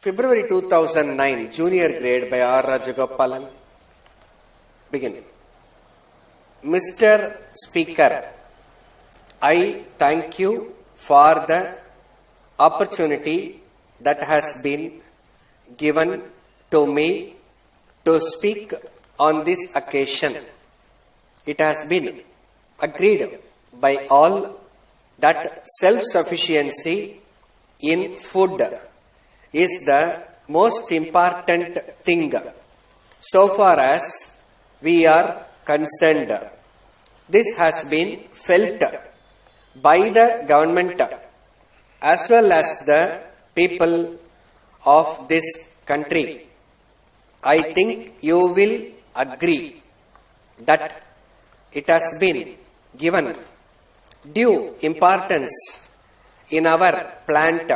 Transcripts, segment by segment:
February 2009, junior grade by R. Rajagopalan. Begin. Mr. Speaker, I thank you for the opportunity that has been given to me to speak on this occasion. It has been agreed by all that self-sufficiency in food is the most important thing so far as we are concerned. This has been felt by the government as well as the people of this country. I think you will agree that it has been given due importance in our plant.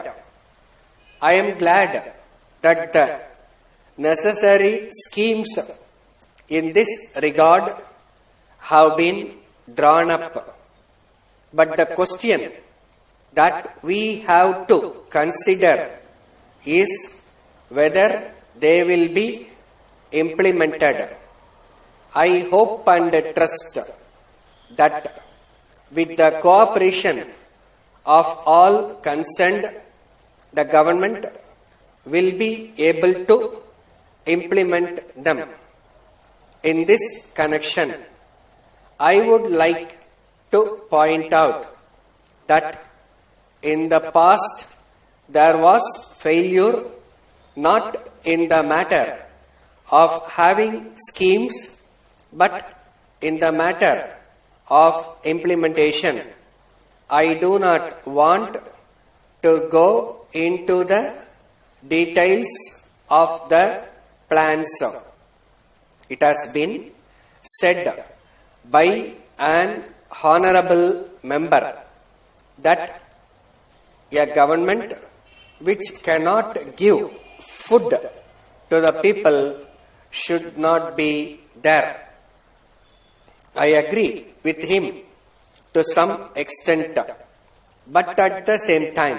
I am glad that the necessary schemes in this regard have been drawn up. But the question that we have to consider is whether they will be implemented. I hope and trust that with the cooperation of all concerned, the government will be able to implement them. In this connection, I would like to point out that in the past there was failure not in the matter of having schemes but in the matter of implementation. I do not want to go into the details of the plans. It has been said by an honorable member that a government which cannot give food to the people should not be there. I agree with him to some extent, but at the same time,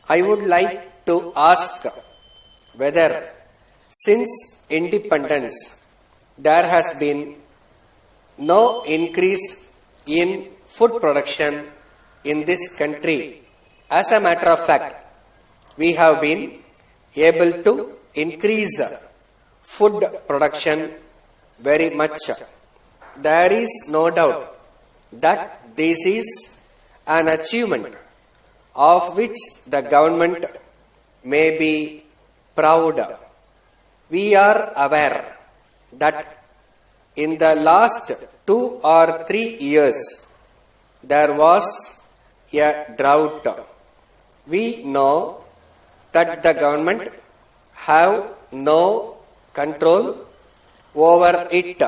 I would like to ask whether since independence there has been no increase in food production in this country. As a matter of fact, we have been able to increase food production very much. There is no doubt that this is an achievement of which the government may be proud. We are aware that in the last 2 or 3 years there was a drought. We know that the government have no control over it.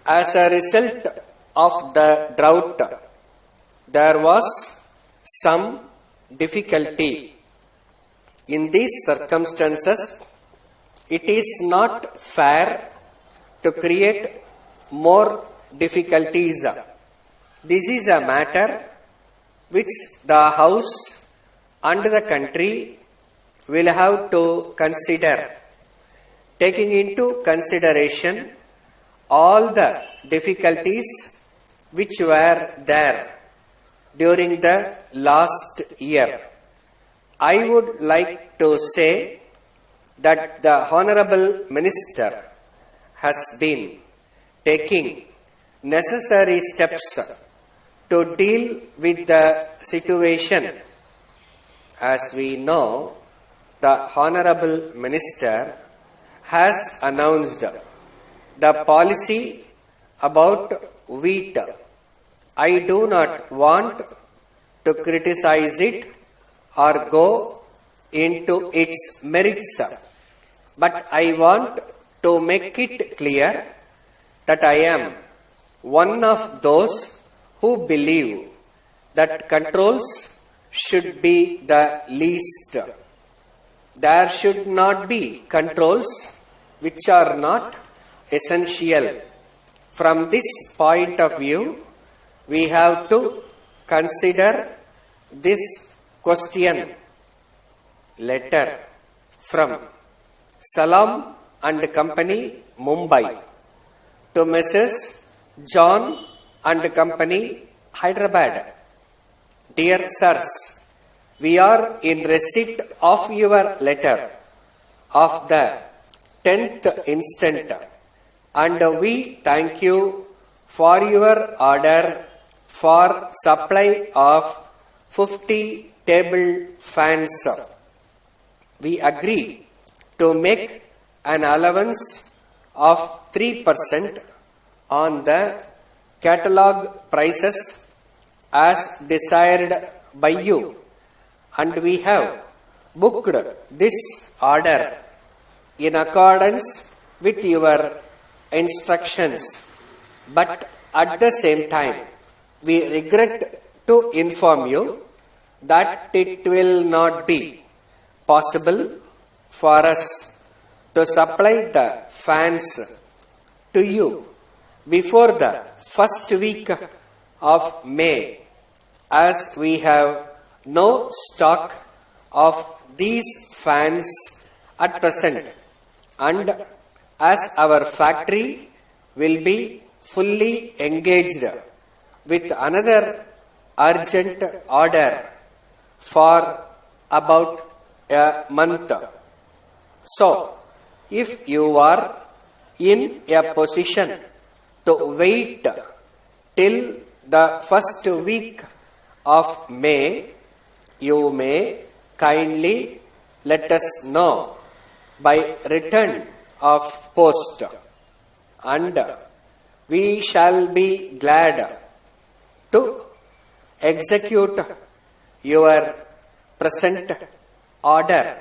As a result of the drought, there was some difficulty. In these circumstances, it is not fair to create more difficulties. This is a matter which the House and the country will have to consider, taking into consideration all the difficulties which were there during the last year. I would like to say that the Honorable Minister has been taking necessary steps to deal with the situation. As we know, the Honorable Minister has announced the policy about wheat. I do not want to criticize it or go into its merits, but I want to make it clear that I am one of those who believe that controls should be the least. There should not be controls which are not essential. From this point of view, we have to consider this question. Letter from Salam and Company, Mumbai, to Mrs. John and Company, Hyderabad. Dear sirs, we are in receipt of your letter of the 10th instant, and we thank you for your order for supply of 50 table fans. We agree to make an allowance of 3% on the catalog prices as desired by you, and we have booked this order in accordance with your instructions, but at the same time we regret to inform you that it will not be possible for us to supply the fans to you before the first week of May, as we have no stock of these fans at present, and as our factory will be fully engaged with another urgent order for about a month. So, if you are in a position to wait till the first week of May, you may kindly let us know by return of post, and we shall be glad to execute your present order.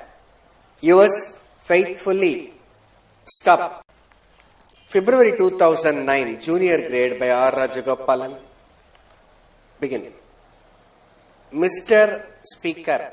Yours faithfully, Stop. February 2009, junior grade by R. Rajagopalan. Begin. Mr. Speaker,